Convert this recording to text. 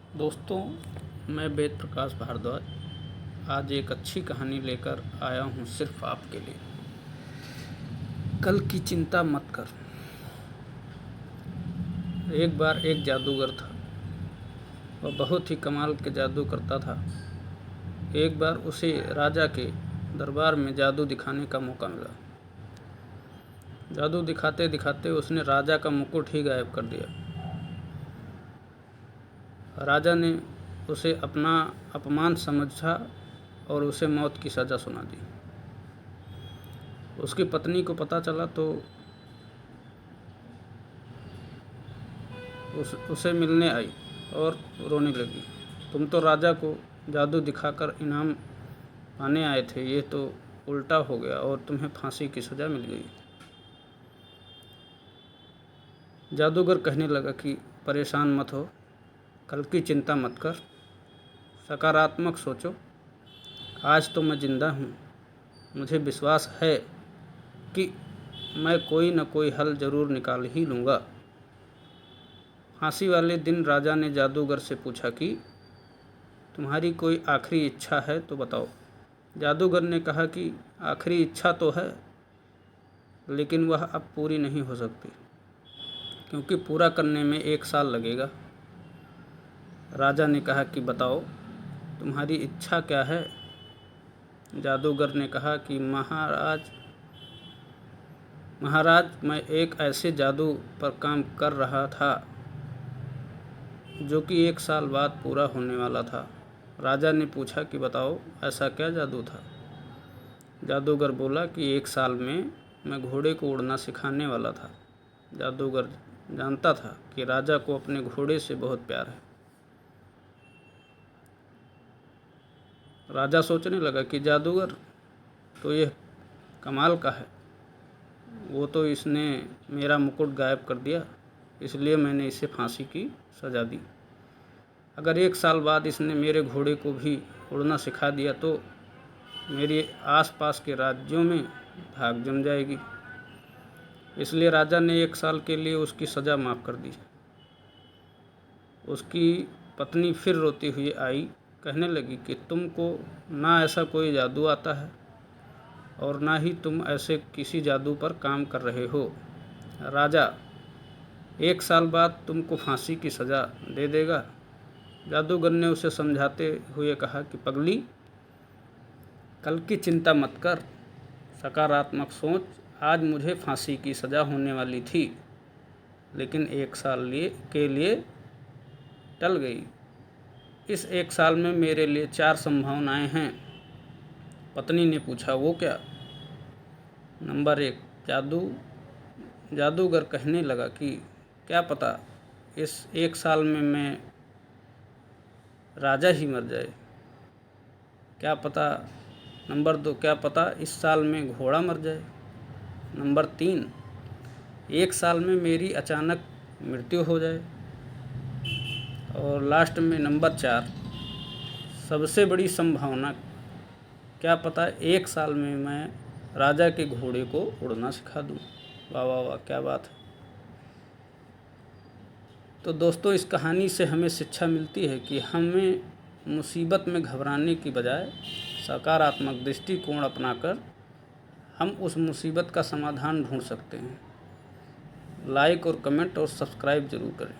दोस्तों, मैं वेद प्रकाश भारद्वाज आज एक अच्छी कहानी लेकर आया हूँ सिर्फ आपके लिए। कल की चिंता मत कर। एक बार एक जादूगर था। वह बहुत ही कमाल के जादू करता था। एक बार उसे राजा के दरबार में जादू दिखाने का मौका मिला। जादू दिखाते दिखाते उसने राजा का मुकुट ही गायब कर दिया। राजा ने उसे अपना अपमान समझा और उसे मौत की सज़ा सुना दी। उसकी पत्नी को पता चला तो उसे मिलने आई और रोने लगी। तुम तो राजा को जादू दिखाकर इनाम पाने आए थे, ये तो उल्टा हो गया और तुम्हें फांसी की सज़ा मिल गई। जादूगर कहने लगा कि परेशान मत हो, कल की चिंता मत कर, सकारात्मक सोचो। आज तो मैं ज़िंदा हूँ, मुझे विश्वास है कि मैं कोई न कोई हल ज़रूर निकाल ही लूँगा। फांसी वाले दिन राजा ने जादूगर से पूछा कि तुम्हारी कोई आखिरी इच्छा है तो बताओ। जादूगर ने कहा कि आखिरी इच्छा तो है, लेकिन वह अब पूरी नहीं हो सकती, क्योंकि पूरा करने में 1 साल लगेगा। राजा ने कहा कि बताओ तुम्हारी इच्छा क्या है। जादूगर ने कहा कि महाराज मैं एक ऐसे जादू पर काम कर रहा था जो कि 1 साल बाद पूरा होने वाला था। राजा ने पूछा कि बताओ ऐसा क्या जादू था। जादूगर बोला कि 1 साल में मैं घोड़े को उड़ना सिखाने वाला था। जादूगर जानता था कि राजा को अपने घोड़े से बहुत प्यार है। राजा सोचने लगा कि जादूगर तो यह कमाल का है, वो तो इसने मेरा मुकुट गायब कर दिया, इसलिए मैंने इसे फांसी की सज़ा दी। अगर 1 साल बाद इसने मेरे घोड़े को भी उड़ना सिखा दिया तो मेरे आसपास के राज्यों में धाक जम जाएगी। इसलिए राजा ने 1 साल के लिए उसकी सज़ा माफ़ कर दी। उसकी पत्नी फिर रोती हुई आई, कहने लगी कि तुमको ना ऐसा कोई जादू आता है और ना ही तुम ऐसे किसी जादू पर काम कर रहे हो। राजा 1 साल बाद तुमको फांसी की सज़ा दे देगा। जादूगर ने उसे समझाते हुए कहा कि पगली, कल की चिंता मत कर, सकारात्मक सोच। आज मुझे फांसी की सज़ा होने वाली थी, लेकिन 1 साल के लिए टल गई। इस 1 साल में मेरे लिए 4 संभावनाएं हैं। पत्नी ने पूछा, वो क्या? नंबर 1, जादू। जादूगर कहने लगा कि क्या पता इस 1 साल में मैं राजा ही मर जाए। क्या पता। नंबर 2, क्या पता इस साल में घोड़ा मर जाए। नंबर 3, 1 साल में मेरी अचानक मृत्यु हो जाए। और लास्ट में नंबर 4, सबसे बड़ी संभावना, क्या पता 1 साल में मैं राजा के घोड़े को उड़ना सिखा दूँ। वाह वाह वाह, क्या बात है। तो दोस्तों, इस कहानी से हमें शिक्षा मिलती है कि हमें मुसीबत में घबराने की बजाय सकारात्मक दृष्टिकोण अपनाकर हम उस मुसीबत का समाधान ढूंढ सकते हैं। लाइक और कमेंट और सब्सक्राइब ज़रूर करें।